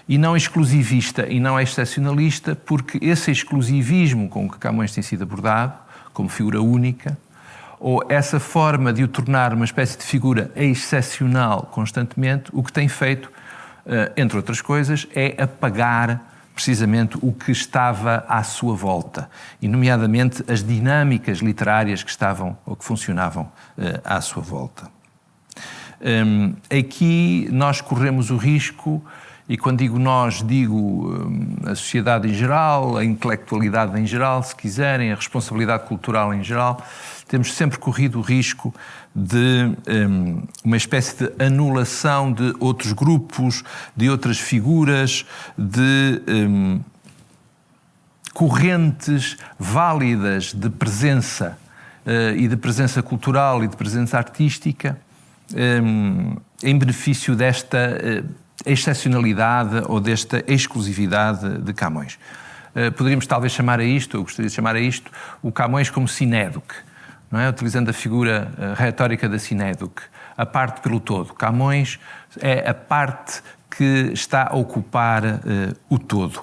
E não exclusivista e não excepcionalista, porque esse exclusivismo com que Camões tem sido abordado, como figura única, ou essa forma de o tornar uma espécie de figura excepcional constantemente, o que tem feito, entre outras coisas, é apagar precisamente o que estava à sua volta, e nomeadamente as dinâmicas literárias que estavam ou que funcionavam à sua volta. Aqui nós corremos o risco, e quando digo nós, digo a sociedade em geral, a intelectualidade em geral, se quiserem, a responsabilidade cultural em geral, temos sempre corrido o risco de uma espécie de anulação de outros grupos, de outras figuras, de correntes válidas de presença e de presença cultural e de presença artística em benefício desta excepcionalidade ou desta exclusividade de Camões. Poderíamos talvez chamar a isto, eu gostaria de chamar a isto, o Camões como sinédoque, não é? Utilizando a figura retórica da sinédoque, a parte pelo todo. Camões é a parte que está a ocupar o todo.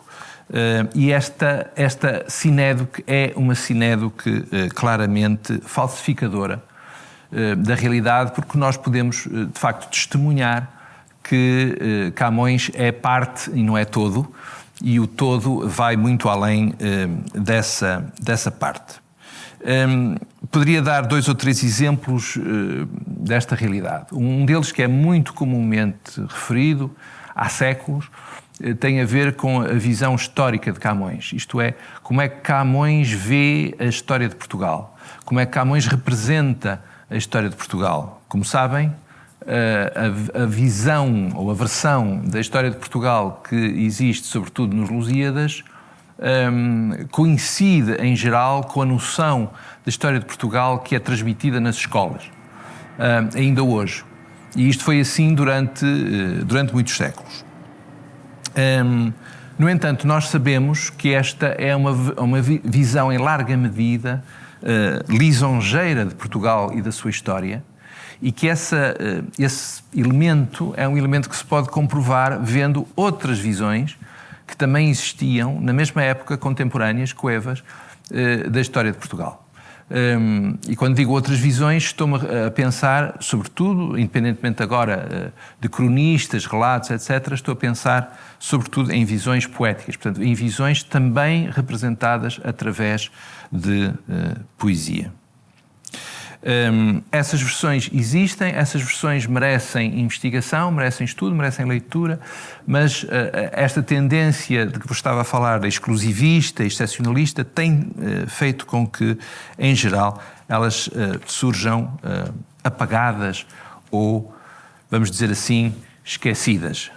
E esta sinédoque é uma sinédoque claramente falsificadora da realidade, porque nós podemos, de facto, testemunhar que Camões é parte e não é todo, e o todo vai muito além dessa parte. Poderia dar 2 ou 3 exemplos desta realidade. Um deles, que é muito comumente referido há séculos, tem a ver com a visão histórica de Camões. Isto é, como é que Camões vê a história de Portugal, como é que Camões representa a história de Portugal. Como sabem, a visão ou a versão da história de Portugal que existe, sobretudo nos Lusíadas, coincide em geral com a noção da história de Portugal que é transmitida nas escolas, ainda hoje. E isto foi assim durante muitos séculos. No entanto, nós sabemos que esta é uma visão em larga medida lisonjeira de Portugal e da sua história, e que esse elemento é um elemento que se pode comprovar vendo outras visões que também existiam na mesma época, contemporâneas, coevas, da história de Portugal. E quando digo outras visões, estou-me a pensar, sobretudo, independentemente agora de cronistas, relatos, etc., estou a pensar sobretudo em visões poéticas, portanto, em visões também representadas através de poesia. Essas versões existem, essas versões merecem investigação, merecem estudo, merecem leitura, mas esta tendência de que vos estava a falar, da exclusivista, excepcionalista, tem feito com que, em geral, elas surjam apagadas ou, vamos dizer assim, esquecidas.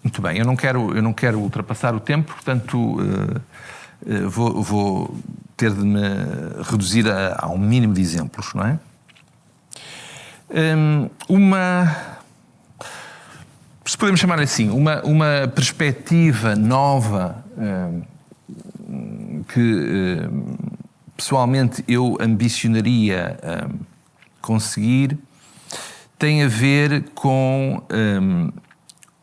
Muito bem, eu não quero ultrapassar o tempo, portanto vou ter de me reduzir a um mínimo de exemplos, não é? Se podemos chamar assim, uma perspectiva nova que pessoalmente eu ambicionaria conseguir, tem a ver com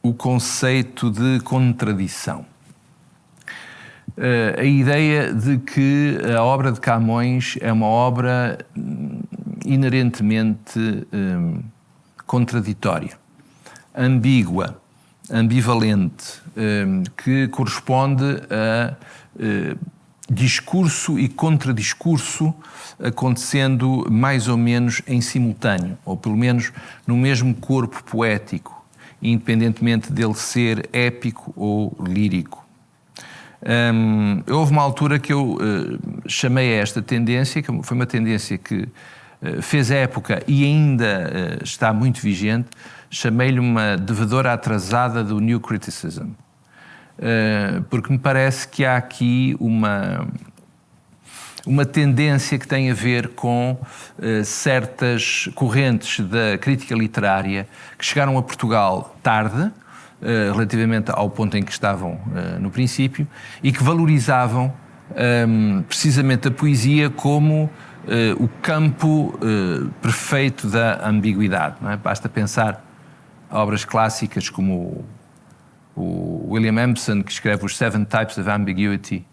o conceito de contradição. A ideia de que a obra de Camões é uma obra inerentemente contraditória, ambígua, ambivalente, que corresponde a discurso e contradiscurso acontecendo mais ou menos em simultâneo, ou pelo menos no mesmo corpo poético, independentemente dele ser épico ou lírico. Houve uma altura que eu chamei a esta tendência, que foi uma tendência que fez época e ainda está muito vigente, chamei-lhe uma devedora atrasada do New Criticism, porque me parece que há aqui uma tendência que tem a ver com certas correntes da crítica literária que chegaram a Portugal tarde, relativamente ao ponto em que estavam no princípio, e que valorizavam precisamente a poesia como o campo perfeito da ambiguidade, não é? Basta pensar obras clássicas como o William Empson, que escreve os 7 Types of Ambiguity,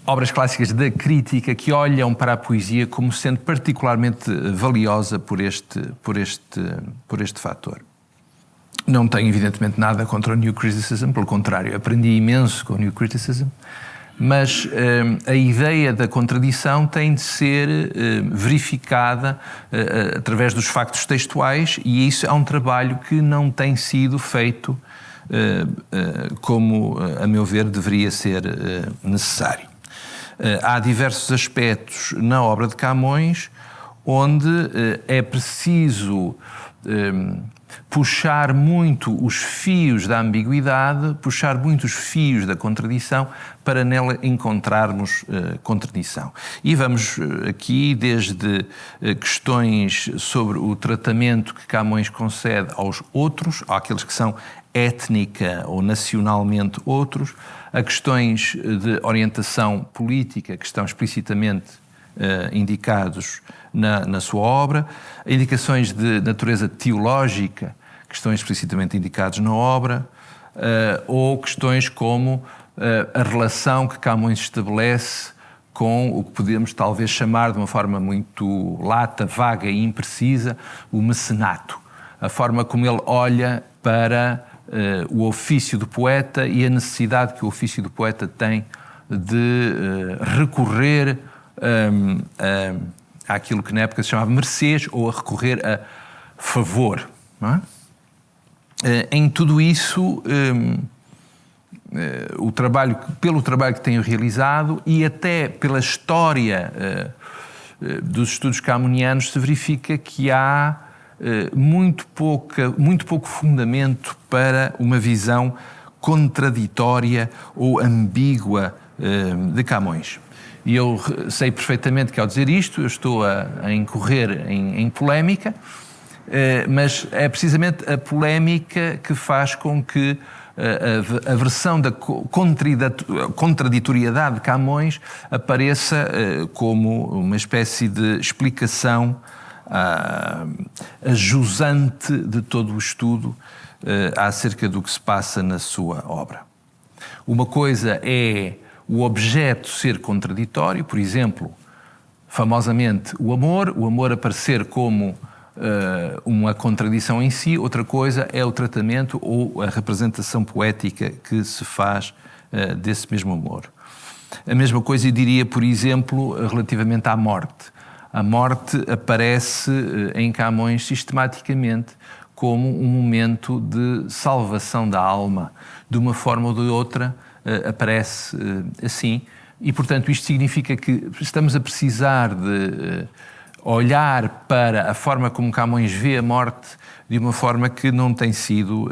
obras clássicas da crítica que olham para a poesia como sendo particularmente valiosa por este fator. Não tenho, evidentemente, nada contra o New Criticism, pelo contrário, aprendi imenso com o New Criticism, mas a ideia da contradição tem de ser verificada através dos factos textuais, e isso é um trabalho que não tem sido feito como, a meu ver, deveria ser necessário. Há diversos aspectos na obra de Camões onde é preciso puxar muito os fios da ambiguidade, puxar muito os fios da contradição para nela encontrarmos contradição. E vamos aqui desde questões sobre o tratamento que Camões concede aos outros, àqueles que são étnica ou nacionalmente outros, a questões de orientação política que estão explicitamente indicados na sua obra, indicações de natureza teológica que estão explicitamente indicados na obra, ou questões como a relação que Camões estabelece com o que podemos talvez chamar de uma forma muito lata, vaga e imprecisa, o mecenato. A forma como ele olha para o ofício do poeta e a necessidade que o ofício do poeta tem de recorrer àquilo que na época se chamava mercês, ou a recorrer a favor. Não é? Em tudo isso, pelo trabalho que tenho realizado e até pela história dos estudos camonianos, se verifica que há muito pouco fundamento para uma visão contraditória ou ambígua de Camões. E eu sei perfeitamente que, ao dizer isto, eu estou a incorrer em polémica, mas é precisamente a polémica que faz com que a versão da contraditoriedade de Camões apareça como uma espécie de explicação ajusante de todo o estudo acerca do que se passa na sua obra. Uma coisa é o objeto ser contraditório, por exemplo, famosamente o amor aparecer como uma contradição em si. Outra coisa é o tratamento ou a representação poética que se faz desse mesmo amor. A mesma coisa eu diria, por exemplo, relativamente à morte. A morte aparece em Camões sistematicamente como um momento de salvação da alma. De uma forma ou de outra aparece assim. E, portanto, isto significa que estamos a precisar de olhar para a forma como Camões vê a morte de uma forma que não tem sido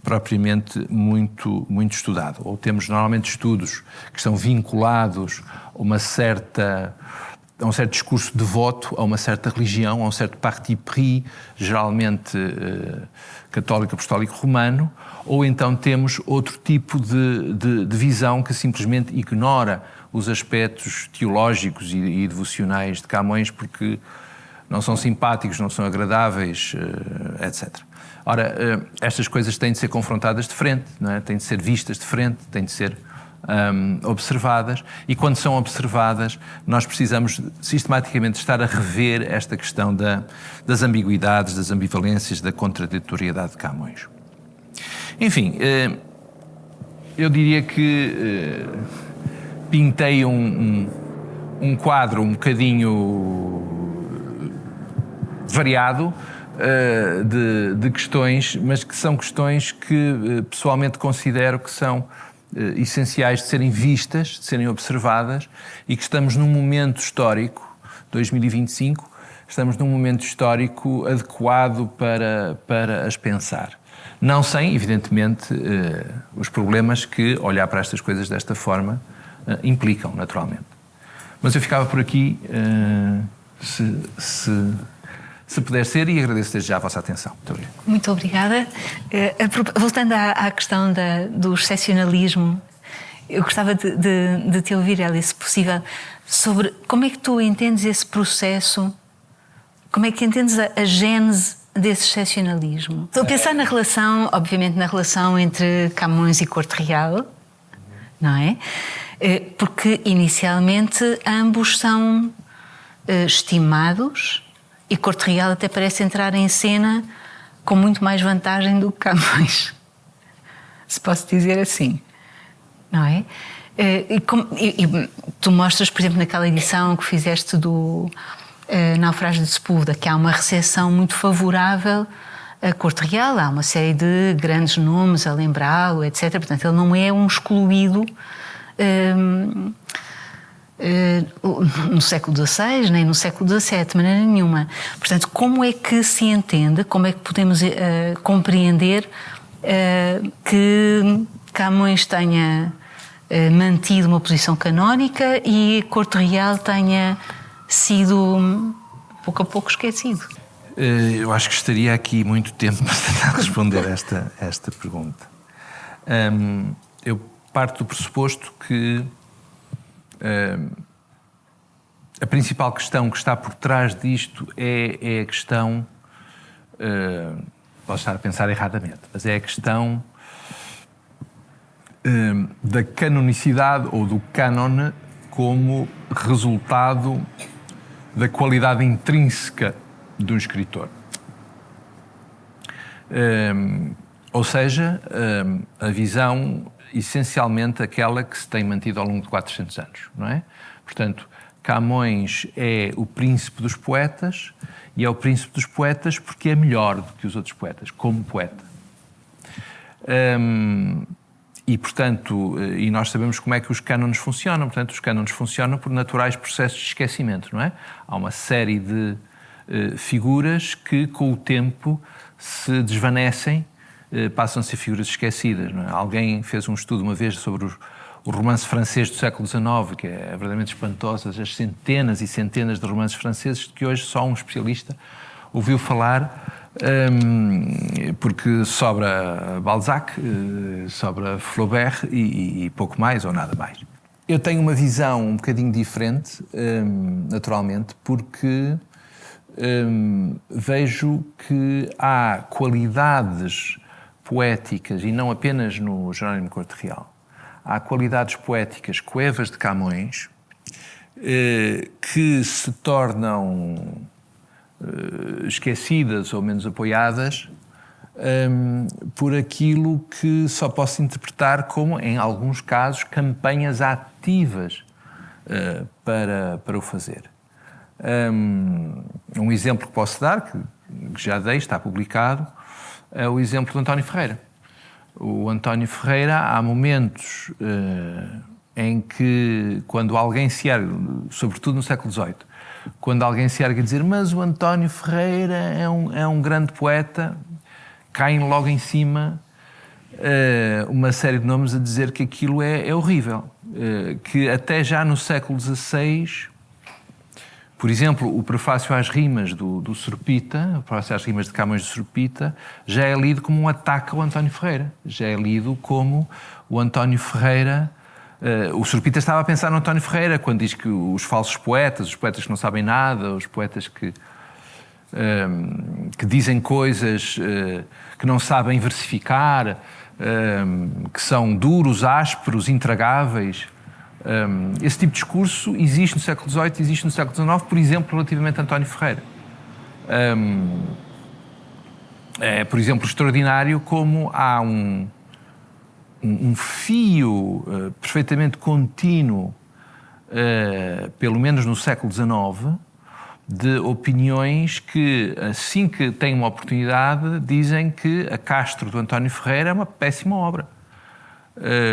propriamente muito estudado. Ou temos normalmente estudos que estão vinculados a um certo discurso devoto, a uma certa religião, a um certo parti pris, geralmente católico apostólico romano, ou então temos outro tipo de visão que simplesmente ignora os aspectos teológicos e devocionais de Camões porque não são simpáticos, não são agradáveis, etc. Ora, estas coisas têm de ser confrontadas de frente, não é? Têm de ser vistas de frente, têm de ser observadas, e quando são observadas nós precisamos sistematicamente estar a rever esta questão das ambiguidades, das ambivalências, da contraditoriedade de Camões. Enfim, eu diria que pintei um quadro um bocadinho variado de questões, mas que são questões que pessoalmente considero que são essenciais de serem vistas, de serem observadas, e que estamos num momento histórico, 2025, estamos num momento histórico adequado para as pensar. Não sem, evidentemente, os problemas que olhar para estas coisas desta forma implicam, naturalmente. Mas eu ficava por aqui, se puder ser, e agradeço desde já a vossa atenção. Muito obrigado. Muito obrigada. Voltando à questão do excepcionalismo, eu gostava de te ouvir, Hélia, se possível, sobre como é que tu entendes esse processo, como é que entendes a gênese desse excepcionalismo. Estou a pensar na relação, obviamente na relação entre Camões e Corte Real, não é? Porque inicialmente ambos são estimados e Corte Real até parece entrar em cena com muito mais vantagem do que Camões, se posso dizer assim, não é? E tu mostras, por exemplo, naquela edição que fizeste do Naufrágio de Sepúlveda, que há uma recepção muito favorável a Corte Real, há uma série de grandes nomes a lembrá-lo, etc. Portanto, ele não é um excluído no século XVI, nem no século XVII, de maneira nenhuma. Portanto, como é que se entende, como é que podemos compreender que Camões tenha mantido uma posição canónica e Corte Real tenha sido pouco a pouco esquecido? Eu acho que estaria aqui muito tempo para tentar responder esta pergunta. Eu parto do pressuposto que a principal questão que está por trás disto é a questão, posso estar a pensar erradamente, mas é a questão da canonicidade ou do cânone como resultado da qualidade intrínseca de um escritor. Ou seja, a visão essencialmente aquela que se tem mantido ao longo de 400 anos, não é? Portanto, Camões é o príncipe dos poetas, e é o príncipe dos poetas porque é melhor do que os outros poetas, como poeta. E, portanto, e nós sabemos como é que os cânones funcionam. Portanto, os cânones funcionam por naturais processos de esquecimento, não é? Há uma série de figuras que, com o tempo, se desvanecem, passam a ser figuras esquecidas, não é? Alguém fez um estudo uma vez sobre o romance francês do século XIX, que é verdadeiramente espantoso, as centenas e centenas de romances franceses que hoje só um especialista ouviu falar, porque sobra Balzac, sobra Flaubert e pouco mais ou nada mais. Eu tenho uma visão um bocadinho diferente, naturalmente, porque vejo que há qualidades poéticas, e não apenas no Jerónimo Corte Real, há qualidades poéticas coevas de Camões que se tornam esquecidas ou menos apoiadas por aquilo que só posso interpretar como, em alguns casos, campanhas ativas para o fazer. Um exemplo que posso dar, que já dei, está publicado, é o exemplo do António Ferreira. O António Ferreira, há momentos em que, quando alguém se ergue, sobretudo no século XVIII, quando alguém se ergue a dizer mas o António Ferreira é um grande poeta, caem logo em cima uma série de nomes a dizer que aquilo é horrível. Que até já no século XVI, por exemplo, o prefácio às rimas do Surpita, o prefácio às rimas de Camões do Surpita, já é lido como um ataque ao António Ferreira. Já é lido como o António Ferreira... o Surpita estava a pensar no António Ferreira quando diz que os falsos poetas, os poetas que não sabem nada, os poetas que dizem coisas que não sabem versificar, que são duros, ásperos, intragáveis... esse tipo de discurso existe no século XVIII, existe no século XIX, por exemplo, relativamente a António Ferreira. É, por exemplo, extraordinário como há um fio perfeitamente contínuo, pelo menos no século XIX, de opiniões que, assim que têm uma oportunidade, dizem que a Castro do António Ferreira é uma péssima obra.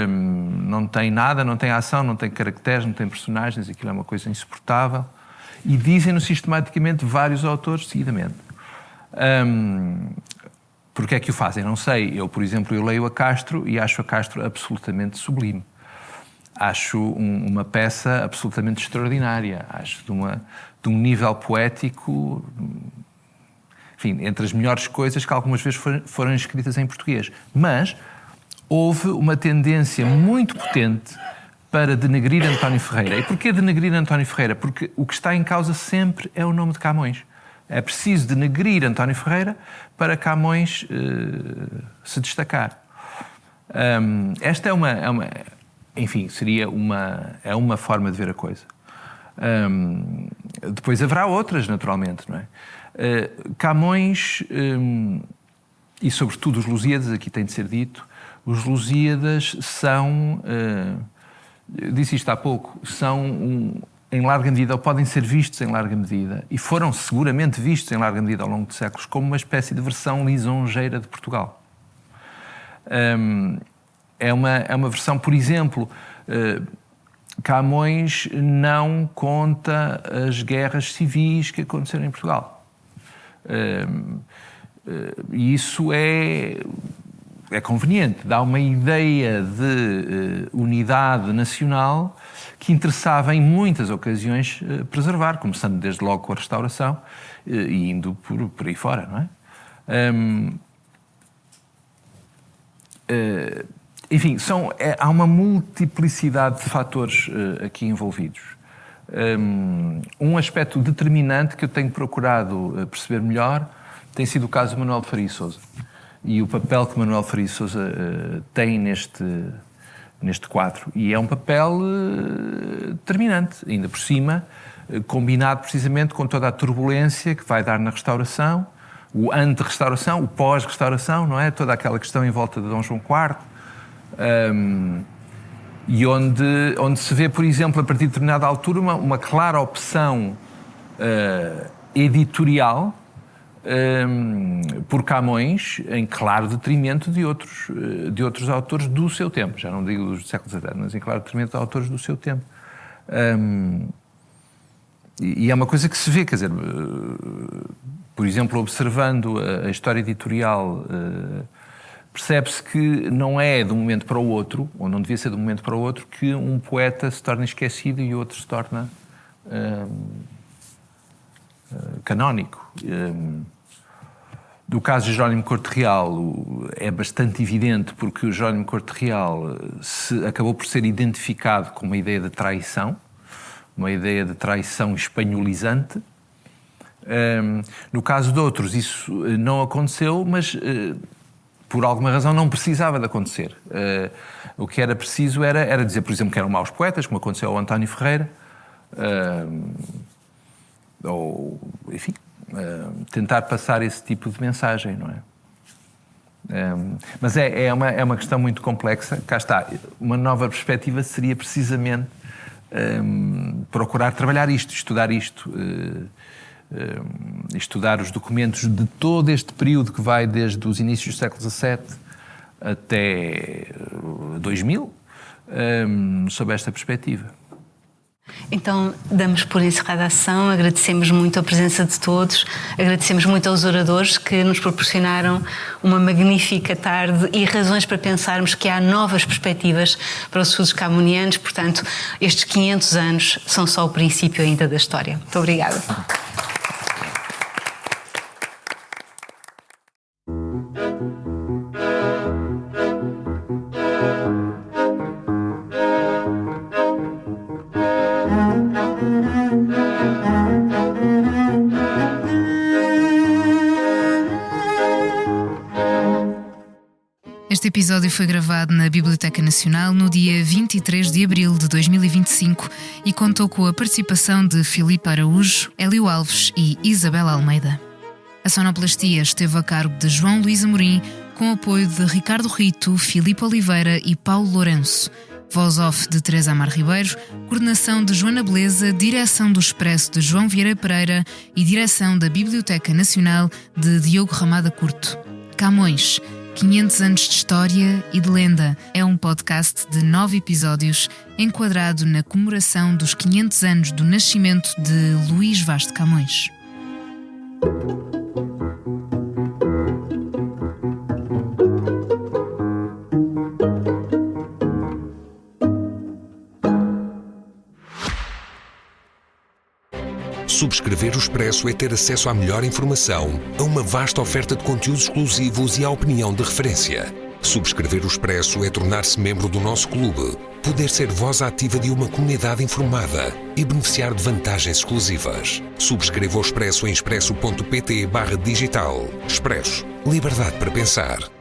Não tem nada, não tem ação, não tem caracteres, não tem personagens, aquilo é uma coisa insuportável, e dizem-no sistematicamente vários autores seguidamente. Porque é que o fazem? Não sei. Eu, por exemplo, eu leio a Castro e acho a Castro absolutamente sublime. Acho uma peça absolutamente extraordinária. Acho de um nível poético, enfim, entre as melhores coisas que algumas vezes foram escritas em português. Mas houve uma tendência muito potente para denegrir António Ferreira. E porquê denegrir António Ferreira? Porque o que está em causa sempre é o nome de Camões. É preciso denegrir António Ferreira para Camões se destacar. Esta enfim, seria uma forma de ver a coisa. Depois haverá outras, naturalmente, não é? Camões, e sobretudo os Lusíadas, aqui tem de ser dito, os Lusíadas são, disse isto há pouco, são em larga medida, ou podem ser vistos em larga medida, e foram seguramente vistos em larga medida ao longo de séculos, como uma espécie de versão lisonjeira de Portugal. É uma versão, por exemplo, Camões não conta as guerras civis que aconteceram em Portugal. E isso é conveniente, dá uma ideia de unidade nacional que interessava em muitas ocasiões preservar, começando desde logo com a restauração e indo por aí fora, não é? Enfim, há uma multiplicidade de fatores aqui envolvidos. Um aspecto determinante que eu tenho procurado perceber melhor tem sido o caso de Manuel de Faria e Sousa. E o papel que Manuel de Faria e Sousa tem neste quadro. E é um papel determinante, ainda por cima, combinado precisamente com toda a turbulência que vai dar na restauração, o ante-restauração, o pós-restauração, não é? Toda aquela questão em volta de Dom João IV. E onde se vê, por exemplo, a partir de determinada altura, uma clara opção editorial por Camões, em claro detrimento de outros autores do seu tempo. Já não digo dos séculos XVII, mas em claro detrimento de autores do seu tempo. E é uma coisa que se vê, quer dizer, por exemplo, observando a história editorial, percebe-se que não é de um momento para o outro, ou não devia ser de um momento para o outro, que um poeta se torna esquecido e outro se torna canónico. Do caso de Jerónimo Corte Real é bastante evidente, porque o Jerónimo Corte Real acabou por ser identificado com uma ideia de traição espanholizante. No caso de outros isso não aconteceu, mas por alguma razão não precisava de acontecer. O que era preciso era dizer, por exemplo, que eram maus poetas, como aconteceu ao António Ferreira, ou, enfim, tentar passar esse tipo de mensagem, não é? Mas é uma questão muito complexa. Cá está, uma nova perspectiva seria precisamente procurar trabalhar isto, estudar isto, estudar os documentos de todo este período que vai desde os inícios do século XVII até 2000, sob esta perspectiva. Então, damos por encerrada a sessão, agradecemos muito a presença de todos, agradecemos muito aos oradores que nos proporcionaram uma magnífica tarde e razões para pensarmos que há novas perspectivas para os estudos camonianos, portanto, estes 500 anos são só o princípio ainda da história. Muito obrigada. Este episódio foi gravado na Biblioteca Nacional no dia 23 de abril de 2025 e contou com a participação de Filipe Araújo, Hélio Alves e Isabela Almeida. A sonoplastia esteve a cargo de João Luís Amorim, com apoio de Ricardo Rito, Filipe Oliveira e Paulo Lourenço. Voz off de Teresa Amar Ribeiro, coordenação de Joana Beleza, direção do Expresso de João Vieira Pereira e direção da Biblioteca Nacional de Diogo Ramada Curto. Camões, 500 anos de história e de lenda, é um podcast de 9 episódios enquadrado na comemoração dos 500 anos do nascimento de Luís Vaz de Camões. Subscrever o Expresso é ter acesso à melhor informação, a uma vasta oferta de conteúdos exclusivos e à opinião de referência. Subscrever o Expresso é tornar-se membro do nosso clube, poder ser voz ativa de uma comunidade informada e beneficiar de vantagens exclusivas. Subscreva o Expresso em expresso.pt/digital. Expresso. Liberdade para pensar.